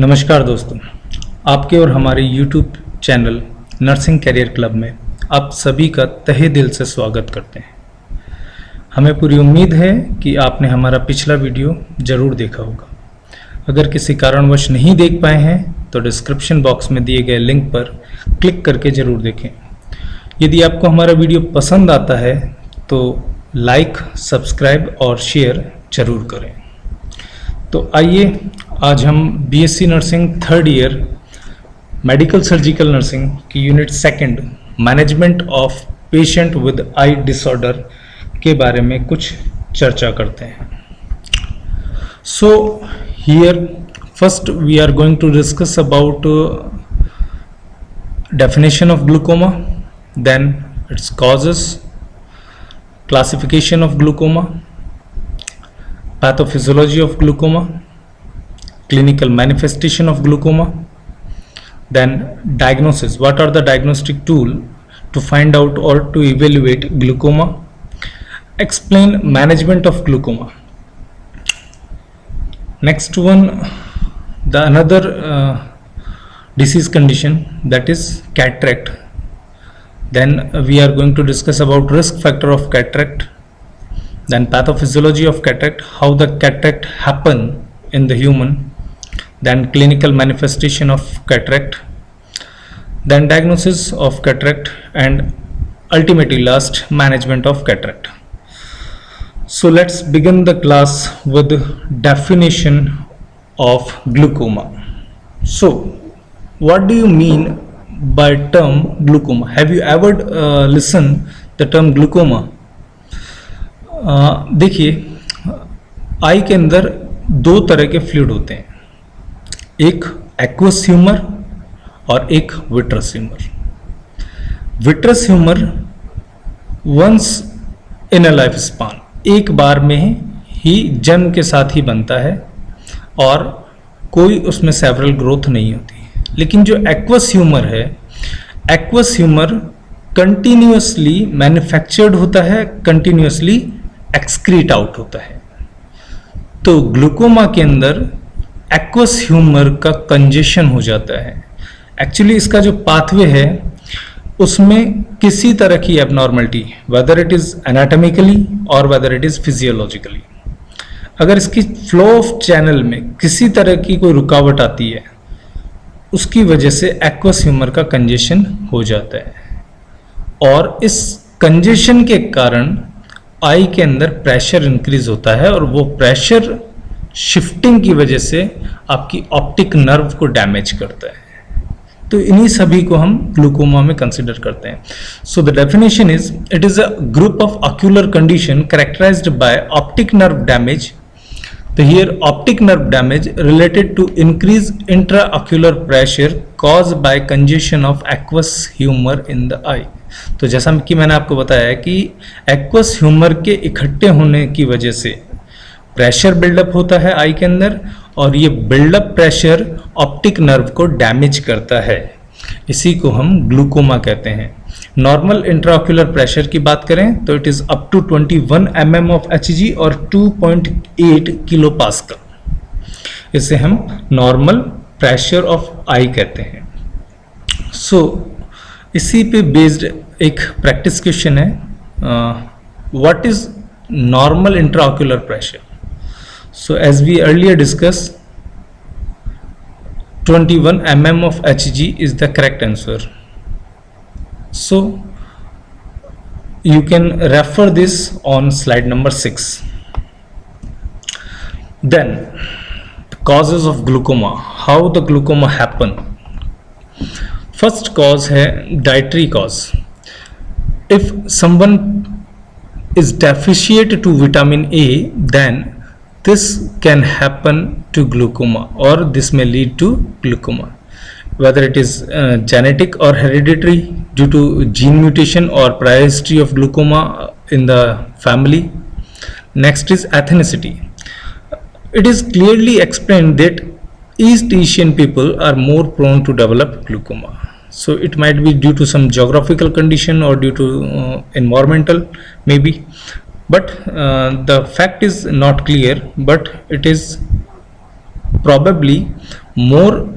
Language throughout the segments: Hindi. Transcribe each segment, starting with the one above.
नमस्कार दोस्तों, आपके और हमारे YouTube channel nursing career club में आप सभी का तहे दिल से स्वागत करते हैं। हमें पूरी उम्मीद है कि आपने हमारा पिछला वीडियो ज़रूर देखा होगा। अगर किसी कारणवश नहीं देख पाए हैं तो डिस्क्रिप्शन बॉक्स में दिए गए लिंक पर क्लिक करके ज़रूर देखें। यदि आपको हमारा वीडियो पसंद आता है तो लाइक, सब्सक्राइब और शेयर ज़रूर करें। तो आइए आज हम BSc nursing third year medical surgical nursing की unit second management of patient with eye disorder के बारे में कुछ चर्चा करते हैं। So here first we are going to discuss about definition of glaucoma, then its causes, classification of glaucoma, pathophysiology of glaucoma, clinical manifestation of glaucoma, then diagnosis, what are the diagnostic tool to find out or to evaluate glaucoma, explain management of glaucoma. Next one, the another disease condition, that is cataract. Then we are going to discuss about risk factor of cataract, then pathophysiology of cataract, how the cataract happen in the human, then clinical manifestation of cataract, then diagnosis of cataract, and ultimately last management of cataract. So let's begin the class with definition of glaucoma. So what do you mean by term glaucoma? Have you ever listened the term glaucoma? देखिए, आई के अंदर दो तरह के फ्लूइड होते हैं, एक एक्वस ह्यूमर और एक vitreous humour. Vitreous humour once in a life span, एक बार में ही जन्म के साथ ही बनता है और कोई उसमें सेवरल ग्रोथ नहीं होती। लेकिन जो एक्वस ह्यूमर है, एक्वस ह्यूमर कंटिन्यूअसली मैन्युफैक्चर्ड होता है, कंटिन्यूअसली एक्सक्रीट आउट होता है। तो ग्लूकोमा के अंदर एक्वस ह्यूमर का कंजेशन हो जाता है। एक्चुअली इसका जो पाथवे है उसमें किसी तरह की abnormality, whether it is anatomically और वेदर इट इज फिजियोलॉजिकली, अगर इसकी फ्लो ऑफ चैनल में किसी तरह की कोई रुकावट आती है, उसकी वजह से एक्वस ह्यूमर का कंजेशन हो जाता है और इस कंजेशन के कारण आई के अंदर प्रेशर इंक्रीज होता है और वो प्रेशर शिफ्टिंग की वजह से आपकी ऑप्टिक नर्व को डैमेज करता है। तो इन्हीं सभी को हम ग्लूकोमा में कंसिडर करते हैं। So the definition is, it is a group of ocular condition characterised by optic nerve damage. So here optic nerve damage related to increased intraocular pressure caused by congestion of aqueous humor in the eye. तो जैसा कि मैंने आपको बताया कि aqueous humor के इकट्ठे होने की वजह से प्रेशर बिल्डअप होता है आई के अंदर और ये बिल्डअप प्रेशर ऑप्टिक नर्व को डैमेज करता है। इसी को हम ग्लूकोमा कहते हैं। नॉर्मल इंट्राऑक्यूलर प्रेशर की बात करें तो it is up to 21 mm of Hg और 2.8 किलो पास्कल। इसे हम नॉर्मल प्रेशर ऑफ आई कहते हैं। सो इसी पे बेस्ड एक प्रैक्टिस क्वेश्चन है, what is normal intraocular pressure? So as we earlier discuss, 21 mm of Hg is the correct answer. So you can refer this on slide number 6. Then the causes of glaucoma, how the glaucoma happen. First cause है dietary cause. If someone is deficient to vitamin A, then this can happen to glaucoma or this may lead to glaucoma, whether it is genetic or hereditary due to gene mutation or prior history of glaucoma in the family. Next is ethnicity. It is clearly explained that East Asian people are more prone to develop glaucoma. So it might be due to some geographical condition or due to environmental maybe. But the fact is not clear, but it is probably more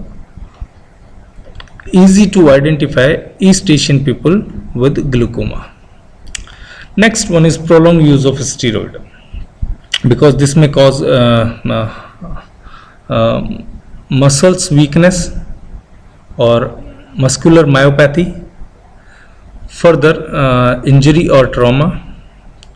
easy to identify East Asian people with glaucoma. Next one is prolonged use of steroid, because this may cause muscles weakness or muscular myopathy, further injury or trauma.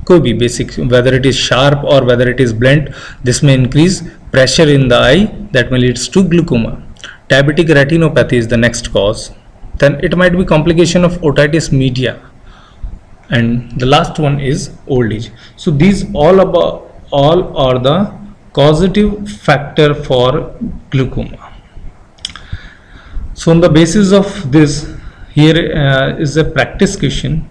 कोई भी basic, whether it is sharp or whether it is blunt, this may increase pressure in the eye that may leads to glaucoma. Diabetic retinopathy is the next cause. Then it might be complication of otitis media, and the last one is old age. So these all are the causative factor for glaucoma. So on the basis of this, here is a practice question.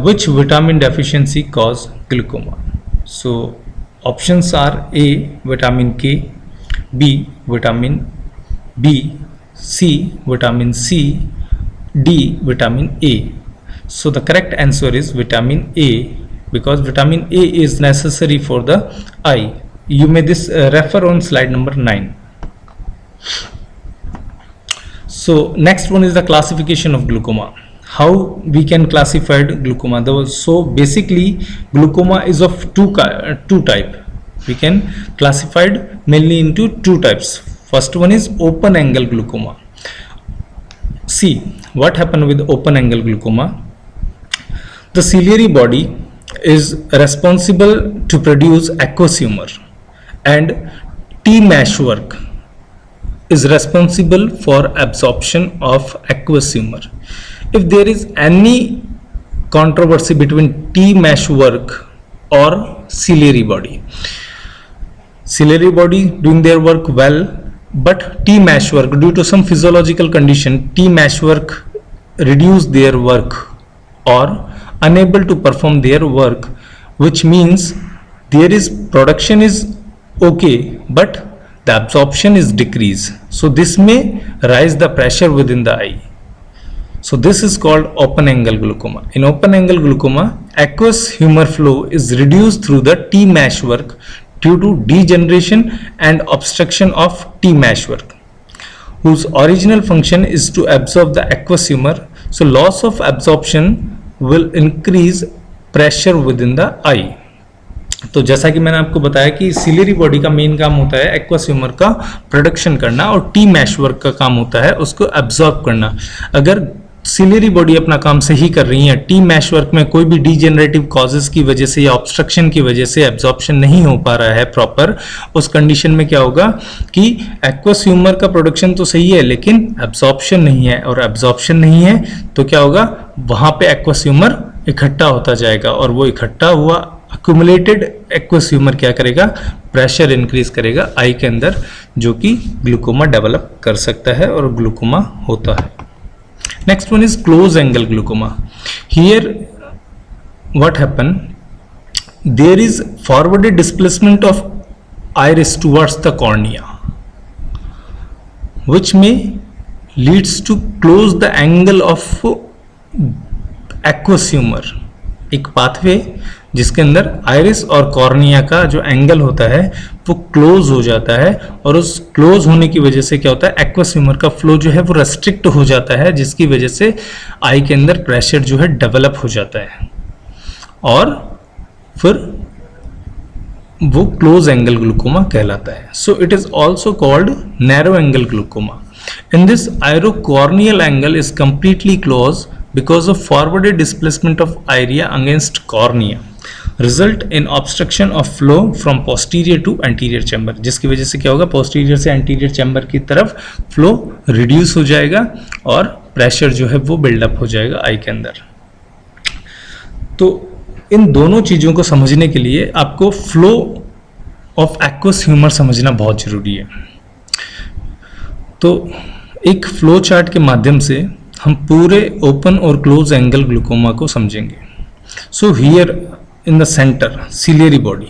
Which vitamin deficiency cause glaucoma? So options are A, vitamin K, B, vitamin B, C, vitamin C, D, vitamin A. So the correct answer is vitamin A, because vitamin A is necessary for the eye. You may refer on slide number 9. So next one is the classification of glaucoma. How we can classify glaucoma? So basically glaucoma is of two type. We can classify it mainly into two types. First one is open angle glaucoma. See what happened with open angle glaucoma. The ciliary body is responsible to produce aqueous humor, and T meshwork is responsible for absorption of aqueous humor. If there is any controversy between T meshwork or ciliary body doing their work well, but T meshwork due to some physiological condition, T meshwork reduce their work or unable to perform their work, which means there is production is okay but the absorption is decreased. So this may rise the pressure within the eye. So this is called open angle glaucoma. In open angle glaucoma, aqueous humor flow is reduced through the T meshwork due to degeneration and obstruction of T meshwork, whose original function is to absorb the aqueous humor. So loss of absorption will increase pressure within the eye. तो जैसा कि मैंने आपको बताया कि सिलियरी बॉडी का मेन काम होता है एक्वस ह्यूमर का प्रोडक्शन करना, और टी मैशवर्क का काम होता है उसको एब्जॉर्ब करना. अगर सिलियरी बॉडी अपना काम सही कर रही है, टी मैशवर्क में कोई भी डीजेनरेटिव कॉजेस की वजह से या ऑब्स्ट्रक्शन की वजह से एब्जॉर्प्शन नहीं हो पा रहा है प्रॉपर, उस कंडीशन में क्या होगा कि एक्वस ह्यूमर का प्रोडक्शन तो सही है लेकिन एब्जॉर्प्शन नहीं है, और एब्जॉर्प्शन नहीं है तो क्या होगा, वहां पे एक्वस ह्यूमर इकट्ठा होता जाएगा, और वो इकट्ठा हुआ अक्यूमुलेटेड एक्वस ह्यूमर क्या करेगा, प्रेशर इंक्रीज करेगा आई के अंदर, जो कि ग्लूकोमा डेवलप कर सकता है और ग्लूकोमा होता है. Next one is close angle glaucoma. Here what happen, there is forwarded displacement of iris towards the cornea, which may leads to close the angle of aqueous humor. एक पाथवे जिसके अंदर आयरिस और कॉर्निया का जो एंगल होता है वो क्लोज हो जाता है, और उस क्लोज होने की वजह से क्या होता है, एक्वस ह्यूमर का फ्लो जो है वो रेस्ट्रिक्ट हो जाता है, जिसकी वजह से आई के अंदर प्रेशर जो है डेवलप हो जाता है, और फिर वो क्लोज एंगल ग्लूकोमा कहलाता है. So it is also called narrow angle glaucoma. In this iridocorneal angle is completely close because of forwarded displacement of iria against cornea, result in obstruction of flow from posterior to anterior chamber, जिसकी वजह से क्या होगा, posterior से anterior chamber की तरफ flow reduce हो जाएगा और pressure जो है वो build up हो जाएगा आई के अंदर. तो इन दोनों चीज़ों को समझने के लिए आपको flow of aqueous humor समझना बहुत जरूरी है. तो एक फ्लो चार्ट के माध्यम से हम पूरे ओपन और क्लोज एंगल ग्लूकोमा को समझेंगे. So here in the centre ciliary body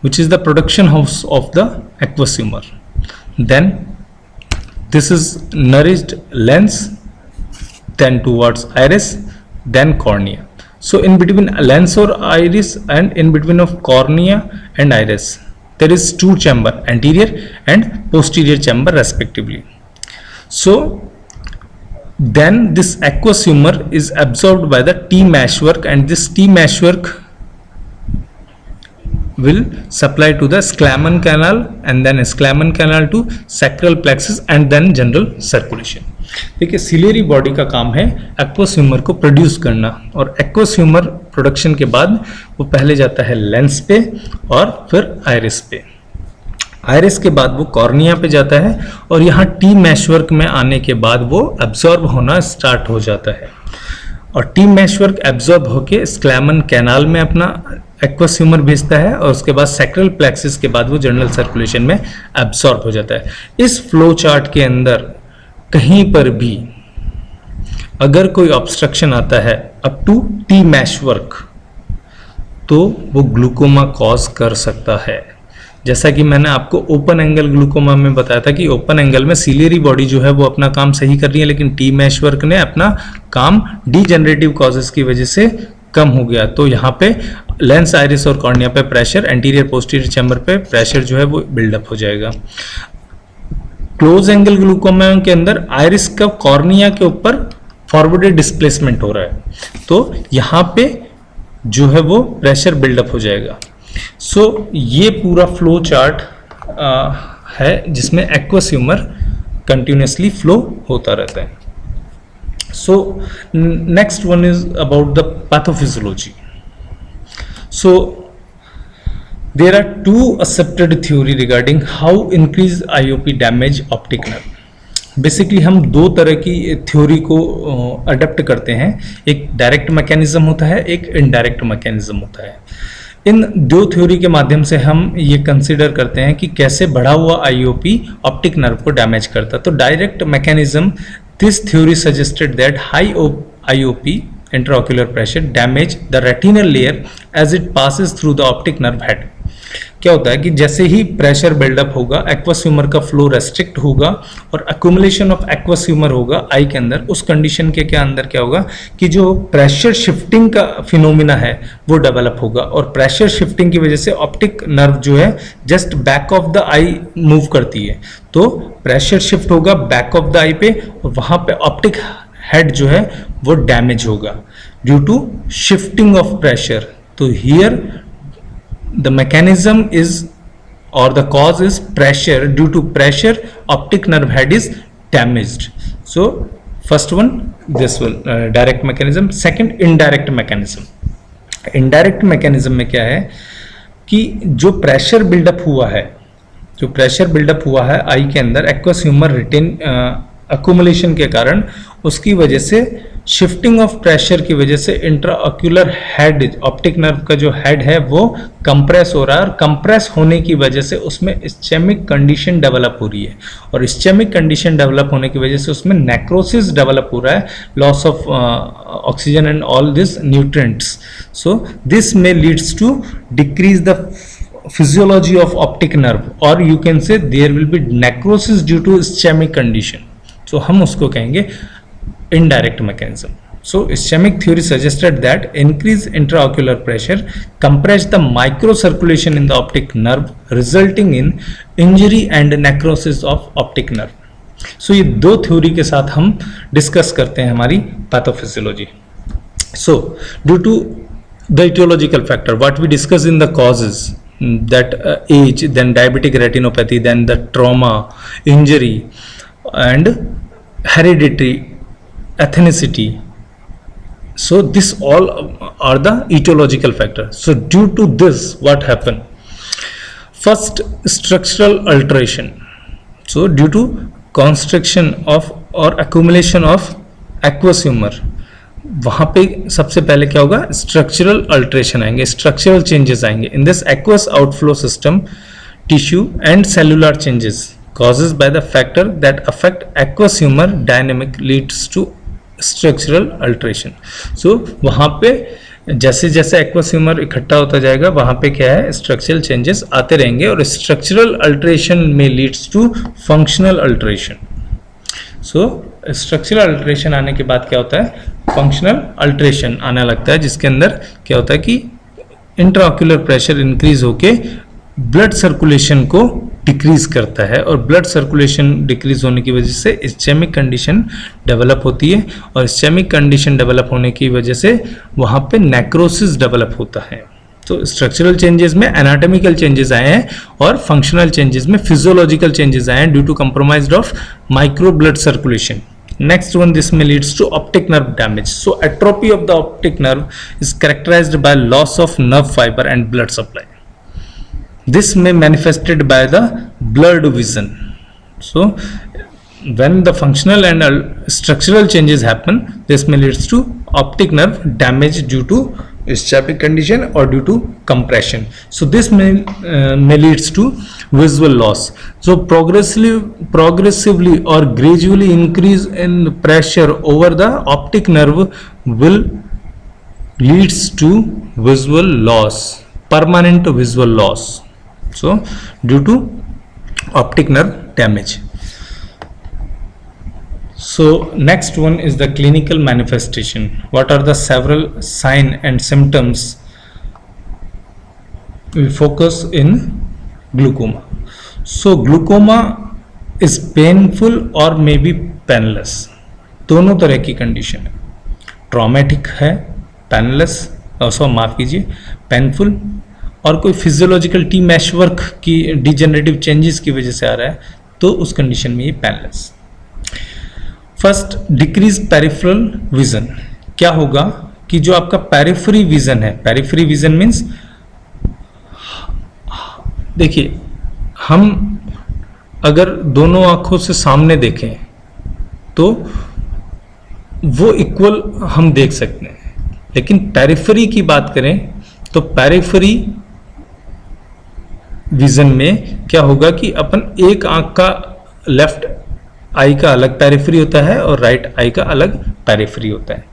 which is the production house of the aqueous humor. Then this is nourished lens, then towards iris, then cornea. So in between lens or iris and in between of cornea and iris there is two chamber, anterior and posterior chamber respectively. So then this aqueous humor is absorbed by the T meshwork, and this T meshwork will supply to the Schlamann canal, and then Schlamann canal to sacral plexus and then general circulation. देखिए सिलियरी बॉडी का काम है एक्वस ह्यूमर को प्रोड्यूस करना, और एक्वस ह्यूमर प्रोडक्शन के बाद वो पहले जाता है लेंस पे और फिर आयरिस पे, आयरिस के बाद वो कॉर्निया पे जाता है, और यहाँ टी मैशवर्क में आने के बाद वो एब्जॉर्ब होना स्टार्ट हो जाता है, और टी मैशवर्क एब्जॉर्ब होके स्क्लैमन कैनाल में अपना एक्वस ह्यूमर भेजता है, और उसके बाद सैक्रल प्लेक्सिस के बाद वो जनरल सर्कुलेशन में एब्जॉर्ब हो जाता है। इस फ्लो चार्ट के अंदर कहीं पर भी अगर कोई ऑब्स्ट्रक्शन आता है अप टू टी मैशवर्क तो वो ग्लूकोमा कॉज कर सकता है। जैसा कि मैंने आपको ओपन एंगल ग्लूकोमा में बताया था कि ओपन एंगल में सिलियरी बॉडी जो है वो अपना काम सही कर रही है, लेकिन टी मैशवर्क ने अपना काम डीजेनरेटिव कॉजेस की वजह से कम हो गया। तो यहाँ पे लेंस, आइरिस और कॉर्निया पे प्रेशर, एंटीरियर पोस्टीरियर चैम्बर पे प्रेशर जो है वो बिल्डअप हो जाएगा। क्लोज एंगल ग्लूकोमा के अंदर आइरिस का कॉर्निया के ऊपर फॉरवर्डेड डिस्प्लेसमेंट हो रहा है, तो यहाँ पे जो है वो प्रेशर बिल्डअप हो जाएगा। सो ये पूरा फ्लो चार्ट है जिसमें एक्वस ह्यूमर कंटिन्यूसली फ्लो होता रहता है। सो next one is about the pathophysiology. So there are two accepted theory regarding how increase IOP damage optic nerve। Basically हम दो तरह की थ्योरी को अडेप्ट करते हैं, एक डायरेक्ट मैकेनिज्म होता है, एक इनडायरेक्ट मैकेनिज्म होता है। इन दो थ्योरी के माध्यम से हम ये कंसिडर करते हैं कि कैसे बढ़ा हुआ IOP ऑप्टिक नर्व को डैमेज करता है। तो direct mechanism, this theory suggested that high IOP intraocular pressure damage the retinal layer as it passes through the optic nerve head। क्या होता है कि जैसे ही प्रेशर बिल्डअप होगा, एक्वस ह्यूमर का फ्लो रेस्ट्रिक्ट होगा और अक्यूमुलेशन ऑफ एक्वस ह्यूमर होगा आई के अंदर, उस कंडीशन के अंदर क्या होगा कि जो प्रेशर शिफ्टिंग का फिनोमिना है वो डेवलप होगा, और प्रेशर शिफ्टिंग की वजह से ऑप्टिक नर्व जो है just back of the I move करती है। तो प्रेशर शिफ्ट होगा बैक ऑफ द आई पे, और वहां पे ऑप्टिक हेड जो है वो डैमेज होगा due to shifting of pressure. तो हियर द मैकेनिज्म इज और the cause is pressure, due to pressure optic nerve head is damaged. So first one this one direct mechanism. Second indirect mechanism. Indirect mechanism में क्या है कि जो प्रेशर बिल्डअप हुआ है, जो प्रेशर बिल्डअप हुआ है आई के अंदर एक्वस ह्यूमर रिटेन अक्यूमुलेशन के कारण, उसकी वजह से शिफ्टिंग ऑफ प्रेशर की वजह से इंट्राऑक्यूलर हेड, ऑप्टिक नर्व का जो हेड है वो कंप्रेस हो रहा है, और कंप्रेस होने की वजह से उसमें इस्चेमिक कंडीशन डेवलप हो रही है, और इस्चेमिक कंडीशन डेवलप होने की वजह से उसमें नेक्रोसिस डेवलप हो रहा है, loss of oxygen and all this nutrients. So this may leads to decrease the physiology of optic nerve, or you can say there will be necrosis due to ischemic condition। so हम उसको कहेंगे indirect mechanism। so ischemic theory suggested that increased intraocular pressure compress the microcirculation in the optic nerve, resulting in injury and necrosis of optic nerve। so ये दो थ्योरी के साथ हम डिस्कस करते हैं हमारी pathophysiology. so due to the etiological factor, what we discuss in the causes, that age, then diabetic retinopathy, then the trauma, injury and hereditary, ethnicity, so this all are the etiological factors। so due to this what happened, first structural alteration। so due to constriction of or accumulation of aqueous humor, वहां पे सबसे पहले क्या होगा, स्ट्रक्चरल अल्ट्रेशन आएंगे, स्ट्रक्चरल चेंजेस आएंगे in this aqueous outflow system, tissue and cellular changes causes by the factor that affect aqueous humour dynamic leads to structural alteration. So वहां पे जैसे जैसे एक्वस ह्यूमर इकट्ठा होता जाएगा वहां पे क्या है, स्ट्रक्चरल चेंजेस आते रहेंगे, और स्ट्रक्चरल अल्ट्रेशन में leads to functional alteration. So structural alteration आने के बाद क्या होता है, फंक्शनल अल्ट्रेशन आने लगता है, जिसके अंदर क्या होता है कि इंट्राऑक्यूलर प्रेशर इंक्रीज होके ब्लड सर्कुलेशन को डिक्रीज करता है, और ब्लड सर्कुलेशन डिक्रीज होने की वजह से इस्चेमिक कंडीशन डेवलप होती है, और इस्चेमिक कंडीशन डेवलप होने की वजह से वहाँ पे नेक्रोसिस डेवलप होता है। तो स्ट्रक्चरल चेंजेस में एनाटॉमिकल चेंजेस आए हैं और फंक्शनल चेंजेस में फिजियोलॉजिकल चेंजेस आए हैं due to compromise of micro blood circulation. Next one, this may leads to optic nerve damage. So atrophy of the optic nerve is characterized by loss of nerve fiber and blood supply. This may manifested by the blurred vision. So when the functional and structural changes happen, this may leads to optic nerve damage due to ischemic condition or due to compression. So this may leads to visual loss. So progressively or gradually increase in pressure over the optic nerve will leads to visual loss, permanent visual loss. So due to optic nerve damage. So next one is the clinical manifestation. What are the several signs and symptoms? We focus in glaucoma. So glaucoma is painful or maybe painless. दोनों तरह की कंडीशन है, ट्रॉमेटिक है पेनलेस, माफ कीजिए पेनफुल, और कोई फिजियोलॉजिकल टी मैशवर्क की डिजेनरेटिव चेंजेस की वजह से आ रहा है, तो उस कंडीशन में ये painless. First, decrease peripheral vision. क्या होगा कि जो आपका पेरिफेरी विजन है, पेरिफेरी विजन मींस, देखिए हम अगर दोनों आंखों से सामने देखें तो वो इक्वल हम देख सकते हैं, लेकिन पेरिफेरी की बात करें तो पेरिफेरी विजन में क्या होगा कि अपन एक आंख का लेफ्ट आई का अलग पेरिफेरी होता है और राइट आई का अलग पेरिफेरी होता है।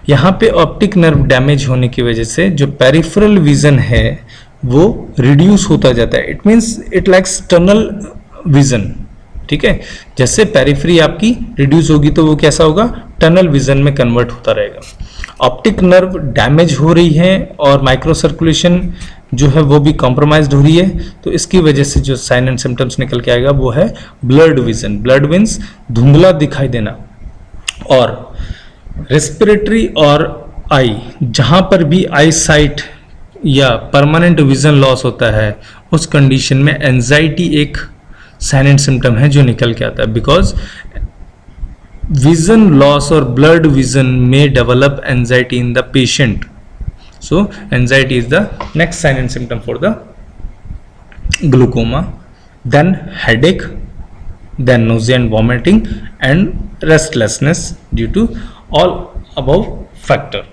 यहाँ पे ऑप्टिक नर्व डैमेज होने की वजह से जो पेरिफेरल विजन है वो रिड्यूस होता जाता है। It means it likes tunnel vision, ठीक है। जैसे पेरिफेरी आपकी रिड्यूस होगी तो वो कैसा होगा, टनल विजन में कन्वर्ट होता रहेगा। ऑप्टिक नर्व डैमेज हो रही है और माइक्रो सर्कुलेशन जो है वो भी कॉम्प्रोमाइज्ड हो रही है, तो इसकी वजह से जो साइन एंड सिम्टम्स निकल के आएगा वो है ब्लर्ड विजन। ब्लर्ड मींस धुंधला दिखाई देना, और रेस्पिरेटरी और आई, जहां पर भी आई साइट या परमानेंट विजन लॉस होता है उस कंडीशन में एंजाइटी एक साइन एंड सिम्टम है जो निकल के आता है, because vision loss or blurred vision may develop anxiety in the patient. So anxiety is the next sign and symptom for the glaucoma. Then headache, then nausea and vomiting, and restlessness due to all above factor.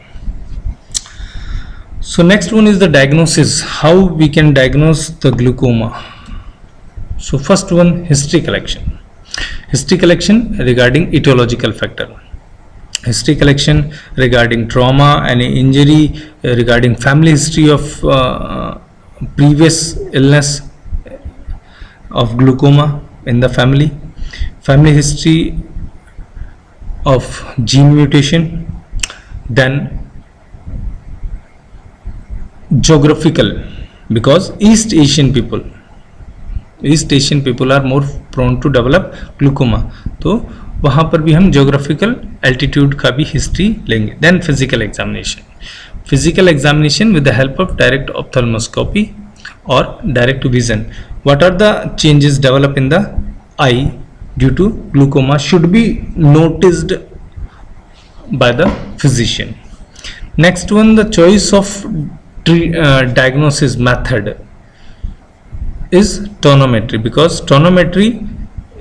So next one is the diagnosis. How we can diagnose the glaucoma? So first one, history collection. History collection regarding etiological factor, history collection regarding trauma, any injury, regarding family history of previous illness of glaucoma in the family history of gene mutation, then geographical, because East Asian people are more prone to develop glaucoma, तो वहाँ पर भी हम geographical altitude का भी history लेंगे। Then physical examination with the help of direct ophthalmoscopy or direct vision. What are the changes develop in the eye due to glaucoma should be noticed by the physician. Next one, the choice of diagnosis method is tonometry, because tonometry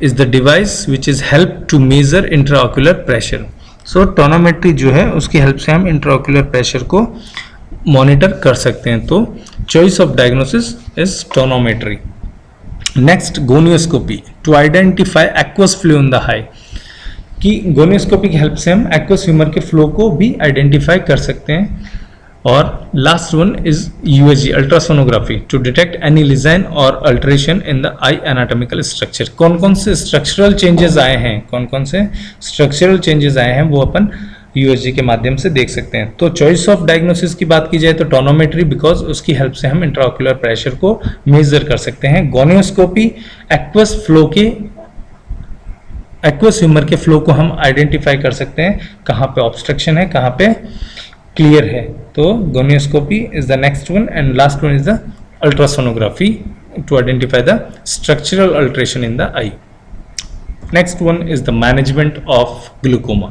is the device which is help to measure intraocular pressure. So tonometry जो है उसकी हेल्प से हम इंट्राओक्यूलर प्रेशर को मॉनिटर कर सकते हैं। तो choice of diagnosis is tonometry. Next, gonioscopy to identify aqueous flow in the eye, कि गोनियोस्कोपी की हेल्प से हम एक्वस ह्यूमर के फ्लो को भी आइडेंटिफाई कर सकते हैं। और last one is USG, ultrasonography, to detect any lesion और alteration in the eye anatomical structure. कौन कौन से स्ट्रक्चरल चेंजेस आए हैं वो अपन यूएसजी के माध्यम से देख सकते हैं। तो चॉइस ऑफ डायग्नोसिस की बात की जाए तो टोनोमेट्री, बिकॉज उसकी हेल्प से हम इंट्राओक्यूलर प्रेशर को मेजर कर सकते हैं। गोनियोस्कोपी, एक्वस फ्लो के एक्वस ह्यूमर के फ्लो को हम आइडेंटिफाई कर सकते हैं, कहाँ पे ऑब्स्ट्रक्शन है, कहाँ पे क्लियर है। तो gonioscopy is the next one and last one is the ultrasonography to identify the structural alteration in the eye. Next one is the management of glaucoma.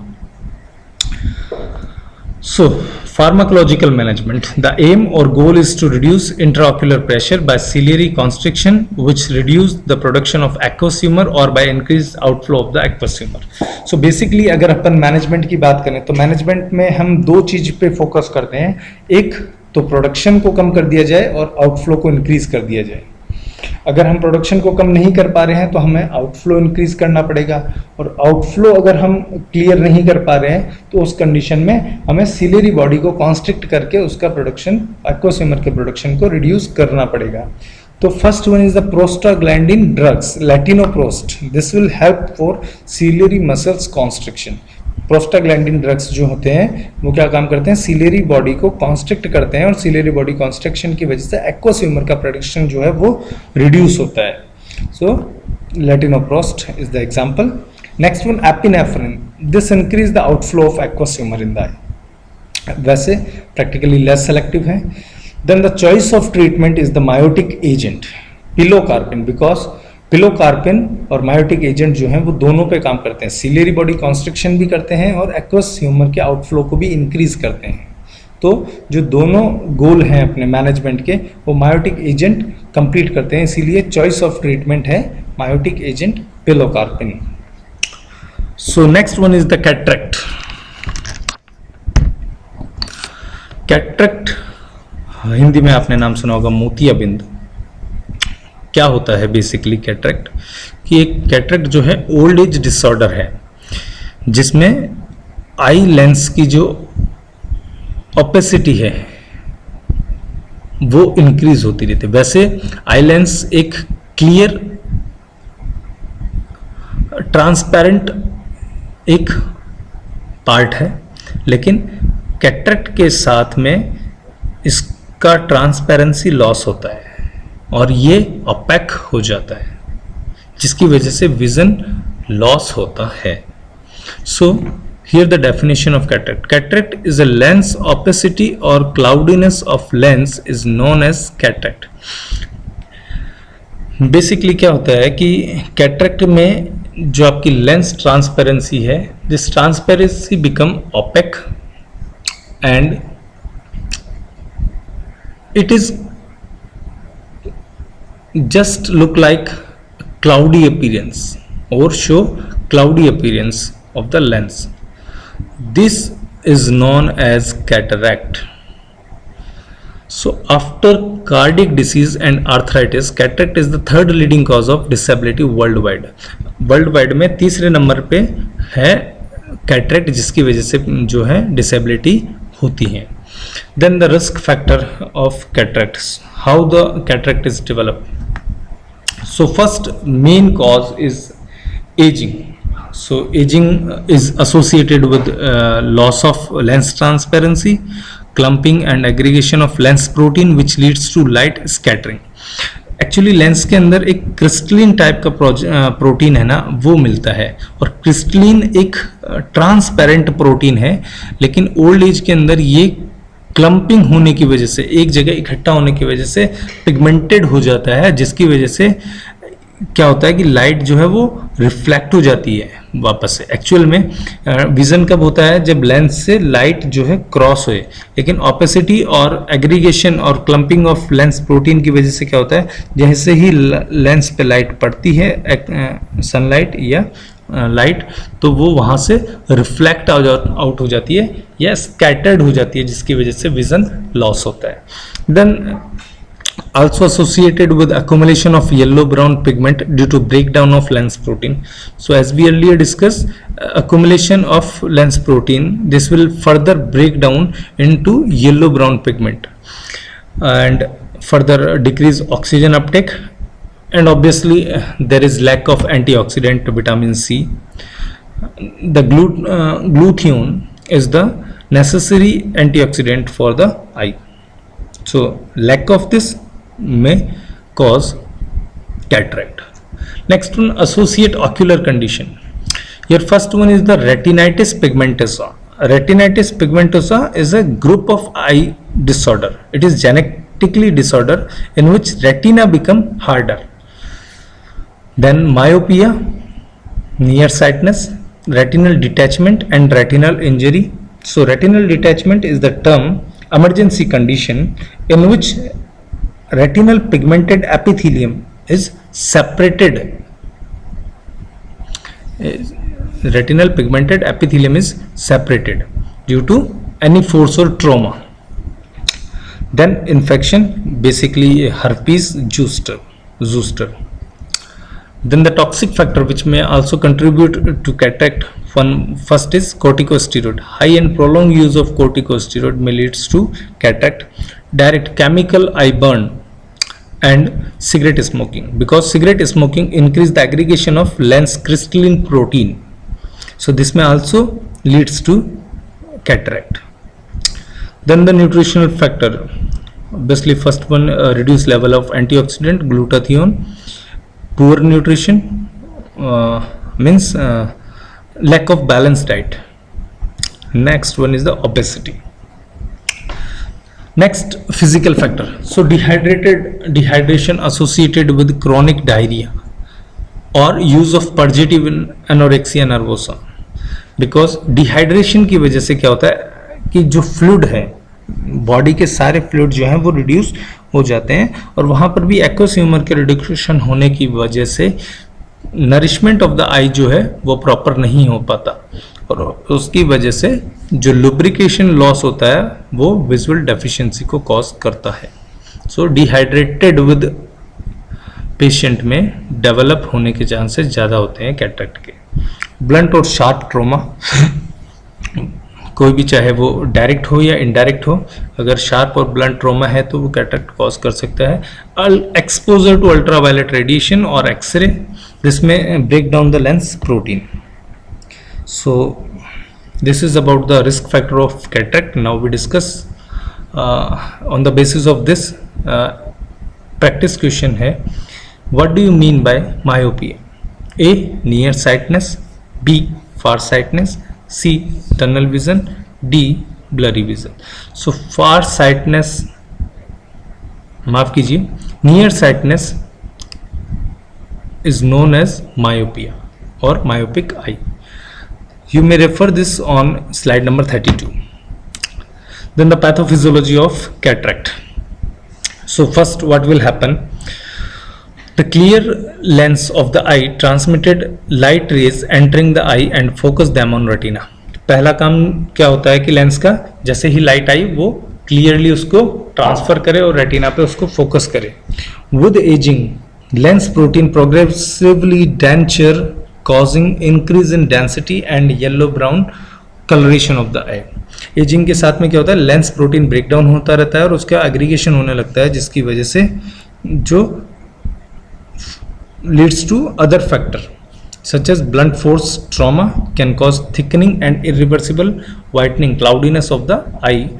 So, pharmacological management. The aim or goal is to reduce intraocular pressure by ciliary constriction, which reduce the production of aqueous humor or by increased outflow of the aqueous humor. So basically अगर अपन मैनेजमेंट की बात करें तो मैनेजमेंट में हम दो चीज पे फोकस करते हैं। एक तो प्रोडक्शन को कम कर दिया जाए और आउटफ्लो को इंक्रीज कर दिया जाए। अगर हम प्रोडक्शन को कम नहीं कर पा रहे हैं तो हमें आउटफ्लो इंक्रीज करना पड़ेगा, और आउटफ्लो अगर हम क्लियर नहीं कर पा रहे हैं तो उस कंडीशन में हमें सिलियरी बॉडी को कॉन्स्ट्रिक्ट करके उसका प्रोडक्शन, एक्वस ह्यूमर के प्रोडक्शन को रिड्यूस करना पड़ेगा। तो first one is the prostaglandin drugs, latanoprost. This will help for ciliary muscles constriction. Prostaglandin drugs जो होते हैं वो क्या काम करते हैं, सिलियरी बॉडी को कॉन्स्ट्रिक्ट करते हैं, और सिलियरी बॉडी कॉन्स्ट्रिक्शन की वजह से एक्वस ह्यूमर का प्रोडक्शन जो है वो रिड्यूस होता है। So latanoprost is the example. Next one epinephrine, this increase the outflow of aqueous humour in the eye. वैसे प्रैक्टिकली लेस सेलेक्टिव है। Then the choice of treatment is the miotic agent, pilocarpine, because pilocarpine और मायोटिक एजेंट जो हैं वो दोनों पे काम करते हैं, सिलियरी बॉडी कॉन्स्ट्रिक्शन भी करते हैं और एक्वस ह्यूमर के आउटफ्लो को भी इंक्रीज करते हैं। तो जो दोनों गोल हैं अपने मैनेजमेंट के वो मायोटिक एजेंट कंप्लीट करते हैं, इसीलिए चॉइस ऑफ ट्रीटमेंट है miotic agent pilocarpine. So next one is the cataract. Cataract Hindi में आपने नाम सुना होगा मोतियाबिंद। क्या होता है बेसिकली कैटरेक्ट, कि एक कैटरेक्ट जो है ओल्ड एज डिसऑर्डर है जिसमें आई लेंस की जो ओपेसिटी है वो इंक्रीज होती रहती है। वैसे आई लेंस एक क्लियर ट्रांसपेरेंट एक पार्ट है, लेकिन कैटरेक्ट के साथ में इसका ट्रांसपेरेंसी लॉस होता है और ये ओपेक हो जाता है, जिसकी वजह से विजन लॉस होता है। So here the definition of cataract. Cataract is a lens opacity और cloudiness of lens is known as cataract. Basically क्या होता है कि कैटरेक्ट में जो आपकी लेंस ट्रांसपेरेंसी है, this transparency become opaque and it is just look like cloudy appearance or show cloudy appearance of the lens. This is known as cataract. So after cardiac disease and arthritis, cataract is the third leading cause of disability worldwide. Worldwide में तीसरे नंबर पे है cataract, जिसकी वजह से जो है disability होती है। Then the risk factor of cataracts. How the cataract is developed? So first main cause is aging. So aging is associated with loss of lens transparency, clumping and aggregation of lens protein which leads to light scattering. Actually lens के अंदर एक क्रिस्टलिन टाइप का प्रोटीन है ना, वो मिलता है, और क्रिस्टलिन एक ट्रांसपेरेंट प्रोटीन है, लेकिन ओल्ड एज के अंदर ये क्लम्पिंग होने की वजह से, एक जगह इकट्ठा होने की वजह से पिगमेंटेड हो जाता है, जिसकी वजह से क्या होता है कि लाइट जो है वो रिफ्लेक्ट हो जाती है वापस से। एक्चुअल में विजन कब होता है, जब लेंस से लाइट जो है क्रॉस होए, लेकिन ओपेसिटी और एग्रीगेशन और क्लम्पिंग ऑफ लेंस प्रोटीन की वजह से क्या होता है, जैसे ही लेंस पे लाइट पड़ती है, सनलाइट या लाइट, तो वो वहाँ से रिफ्लेक्ट आउट हो जाती है या स्कैटर्ड हो जाती है, जिसकी वजह से विजन लॉस होता है। Then also associated with accumulation of yellow brown pigment due to breakdown of lens protein. So as we earlier discussed, accumulation of lens protein, this will further break down into yellow brown pigment and further decrease oxygen uptake, and obviously there is lack of antioxidant vitamin C. The glutathione is the necessary antioxidant for the eye. So lack of this may cause cataract. Next one, associate ocular condition. Your first one is the retinitis pigmentosa. Retinitis pigmentosa is a group of eye disorder. It is genetically disorder in which retina become harder. Then myopia, nearsightedness, retinal detachment and retinal injury. So retinal detachment is the term emergency condition in which retinal pigmented epithelium is separated. Retinal pigmented epithelium is separated due to any force or trauma. Then infection, basically herpes zoster. Then the toxic factor which may also contribute to cataract, first is corticosteroid. High and prolonged use of corticosteroid may leads to cataract. Direct chemical eye burn and cigarette smoking, because cigarette smoking increase the aggregation of lens crystalline protein. So this may also leads to cataract. Then the nutritional factor, obviously first one, reduced level of antioxidant glutathione. Poor nutrition means lack of balanced diet. Next one is the obesity. Next, physical factor. So dehydration associated with chronic diarrhea or use of purgative in anorexia nervosa. Because dehydration की वजह से क्या होता है कि जो फ्लूइड है, बॉडी के सारे फ्लूइड जो हैं वो रिड्यूस हो जाते हैं, और वहाँ पर भी एक्वस ह्यूमर के रिडक्शन होने की वजह से नरिशमेंट ऑफ द आई जो है वो प्रॉपर नहीं हो पाता, और उसकी वजह से जो लुब्रिकेशन लॉस होता है वो विजुअल डेफिशिएंसी को कॉज करता है. सो डिहाइड्रेटेड विद पेशेंट में डेवलप होने के चांसेस ज़्यादा होते हैं कैटरेक्ट के. ब्लंट और शार्प ट्रॉमा, कोई भी चाहे वो डायरेक्ट हो या इनडायरेक्ट हो, अगर शार्प और ब्लंट ट्रॉमा है तो वो कैटरेक्ट कॉज कर सकता है. एक्सपोजर टू अल्ट्रावायलेट रेडिएशन और एक्सरे, जिसमें break down the lens protein. So this is about the risk factor of cataract. Now we discuss on the basis of this. Practice question है, what do you mean by myopia? A, near sightedness, B, far sightedness, C, tunnel vision, D, blurry vision. So far sightedness, माफ कीजिए, near sightedness is known as myopia or myopic eye. You may refer this on slide number 32. Then the pathophysiology of cataract. So first, what will happen? The clear lens of the eye transmitted light rays entering the eye and focus them on retina. पहला काम क्या होता है कि लेंस का जैसे ही लाइट आई वो क्लियरली उसको ट्रांसफर करे और रेटिना पे उसको फोकस करे. With aging, lens protein progressively denture, causing increase in density and yellow brown coloration of the eye. Ageing के साथ में क्या होता है, लेंस प्रोटीन ब्रेक डाउन होता रहता है और उसका एग्रीगेशन होने लगता है, जिसकी वजह से जो leads to other factor such as blunt force trauma can cause thickening and irreversible whitening, cloudiness of the eye.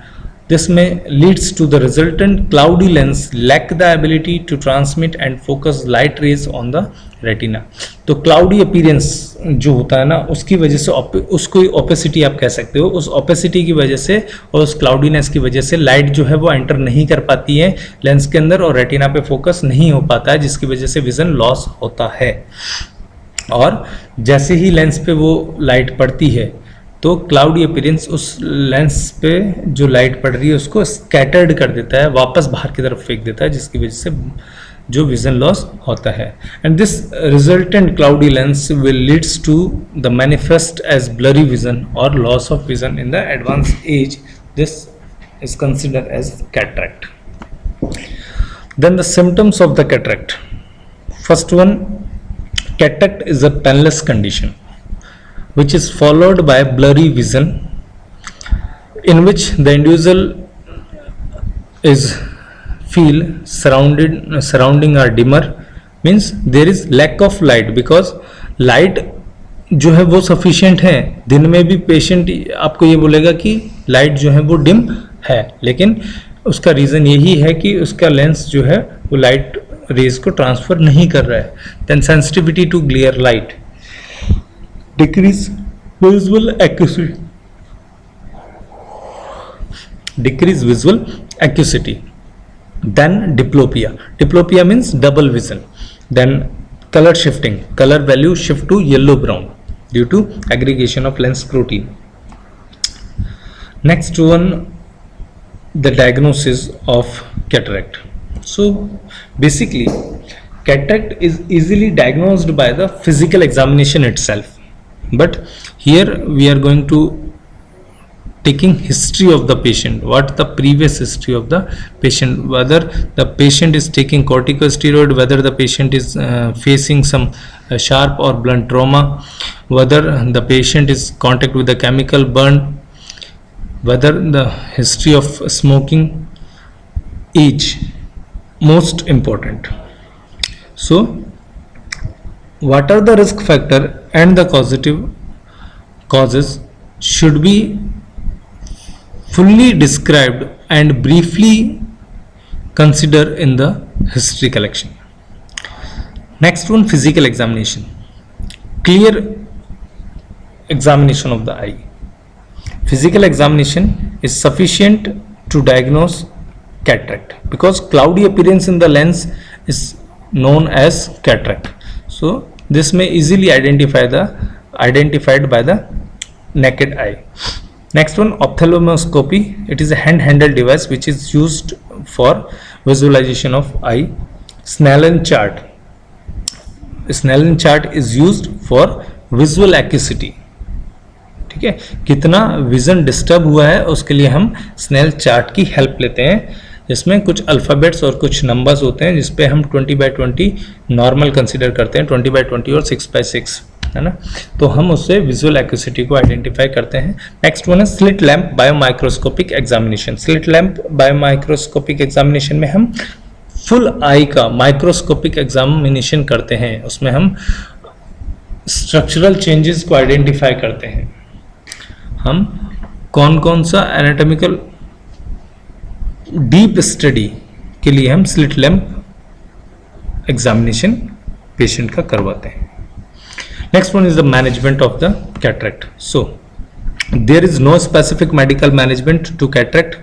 This may leads to the resultant cloudy lens lack the ability to transmit and focus light rays on the retina. तो cloudy appearance जो होता है ना, उसकी वजह से उसको opacity आप कह सकते हो. उस opacity की वजह से और उस cloudiness की वजह से लाइट जो है वो एंटर नहीं कर पाती है लेंस के अंदर और रेटिना पे फोकस नहीं हो पाता है, जिसकी वजह से विजन लॉस होता है. और जैसे ही लेंस पे वो लाइट पड़ती है तो क्लाउडी अपीयरेंस उस लेंस पे जो लाइट पड़ रही है उसको स्कैटर्ड कर देता है, वापस बाहर की तरफ फेंक देता है, जिसकी वजह से जो विजन लॉस होता है. And this resultant cloudy lens will leads to the manifest as blurry vision और loss of vision in the advance age. This is considered as cataract. Then the symptoms of the cataract. First one, cataract is a painless condition which is followed by blurry vision in which the individual is feel surrounding are dimmer, means there is lack of light because light जो है वो सफिशिएंट है। दिन में भी पेशेंट आपको ये बोलेगा कि लाइट जो है वो डिम है, लेकिन उसका रीज़न यही है कि उसका लेंस जो है वो लाइट रेज को ट्रांसफर नहीं कर रहा है। Then sensitivity to glare light, decrease visual acuity, decrease visual acuity. Then diplopia, diplopia means double vision. Then color shifting, color value shift to yellow brown due to aggregation of lens protein. Next one, the diagnosis of cataract. So basically cataract is easily diagnosed by the physical examination itself, but here we are going to taking history of the patient, what the previous history of the patient, whether the patient is taking corticosteroid, whether the patient is facing some sharp or blunt trauma, whether the patient is contact with the chemical burn, whether the history of smoking, each most important. So what are the risk factor and the causes should be fully described and briefly consider in the history collection. Next one, physical examination. Clear examination of the eye. Physical examination is sufficient to diagnose cataract because cloudy appearance in the lens is known as cataract. So this may easily identified by the naked eye. Next one, ophthalmoscopy. It is a hand-handled device which is used for visualization of eye. Snellen chart. Snellen chart is used for visual acuity. ठीक है, कितना विजन डिस्टर्ब हुआ है उसके लिए हम स्नेल चार्ट की हेल्प लेते हैं, जिसमें कुछ अल्फ़ाबेट्स और कुछ नंबर्स होते हैं, जिसपे हम 20/20 नॉर्मल कंसीडर करते हैं, 20/20 और 6/6, है ना। तो हम उससे विजुअल एक्यूसिटी को आइडेंटिफाई करते हैं। नेक्स्ट वन है slit lamp biomicroscopic examination. Slit lamp biomicroscopic examination में हम फुल आई का माइक्रोस्कोपिक एग्जामिनेशन करते हैं, उसमें हम स्ट्रक्चरल चेंजेस को आइडेंटिफाई करते हैं। हम कौन कौन सा एनाटॉमिकल डीप स्टडी के लिए हम स्लिट लैंप एग्जामिनेशन पेशेंट का करवाते हैं। Next one is the management of the cataract. So there is no specific medical management to cataract,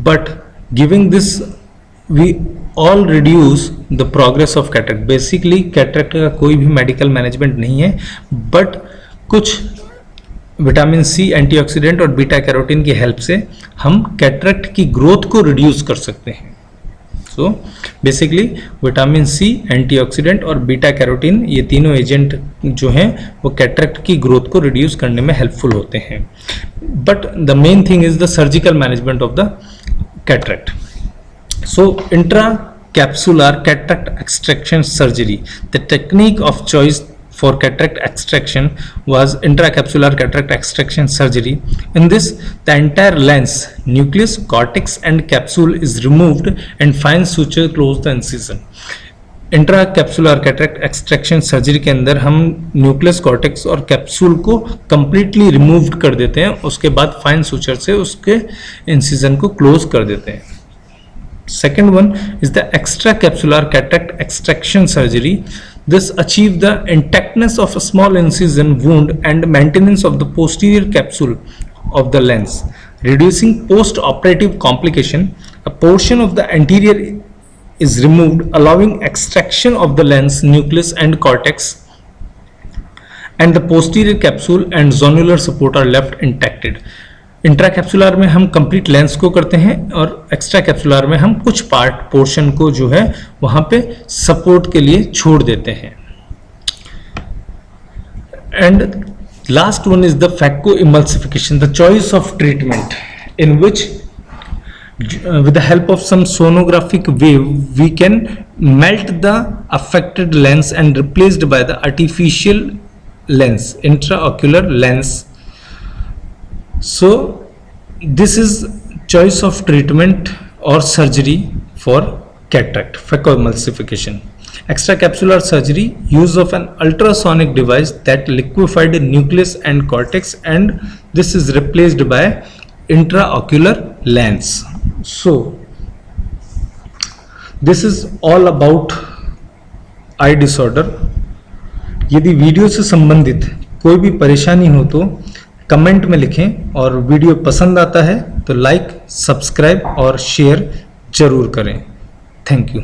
but giving this we all reduce the progress of cataract. Basically cataract का कोई भी medical management नहीं है, but कुछ विटामिन सी, एंटीऑक्सीडेंट और बीटा कैरोटीन की हेल्प से हम कैटरेक्ट की ग्रोथ को रिड्यूस कर सकते हैं। So basically vitamin C, antioxidant और बीटा कैरोटीन, ये तीनों एजेंट जो हैं वो कैटरेक्ट की ग्रोथ को रिड्यूस करने में हेल्पफुल होते हैं। But the main thing is the surgical management of the cataract. So intra capsular cataract extraction surgery, the technique of choice for cataract extraction was intracapsular cataract extraction surgery. In this, the entire lens, nucleus, cortex and capsule is removed and fine suture close the incision. Intracapsular cataract extraction surgery के अंदर हम न्यूक्लियस, कॉर्टेक्स और कैप्सूल को कंप्लीटली रिमूव कर देते हैं, उसके बाद फाइन सुचर से उसके इंसिजन को क्लोज कर देते हैं। Second one is the extracapsular cataract extraction surgery. This achieve the intactness of a small incision wound and maintenance of the posterior capsule of the lens, reducing post-operative complication. A portion of the anterior is removed, allowing extraction of the lens, nucleus and cortex, and the posterior capsule and zonular support are left intact. Intracapsular में हम कंप्लीट लेंस को करते हैं और एक्स्ट्रा कैप्सुलर में हम कुछ पार्ट पोर्शन को जो है वहां पे सपोर्ट के लिए छोड़ देते हैं। And last one is the phaco emulsification, the choice of treatment in which with the help of some sonographic wave we can melt the affected lens and replaced by the artificial lens, intraocular lens. So this is choice of treatment or surgery for cataract, phacoemulsification. Extracapsular surgery, use of an ultrasonic device that liquefied nucleus and cortex, and this is replaced by intraocular lens. So this is all about I disorder. यदि वीडियो से संबंधित कोई भी परेशानी हो तो कमेंट में लिखें, और वीडियो पसंद आता है तो लाइक, सब्सक्राइब और शेयर जरूर करें। Thank you.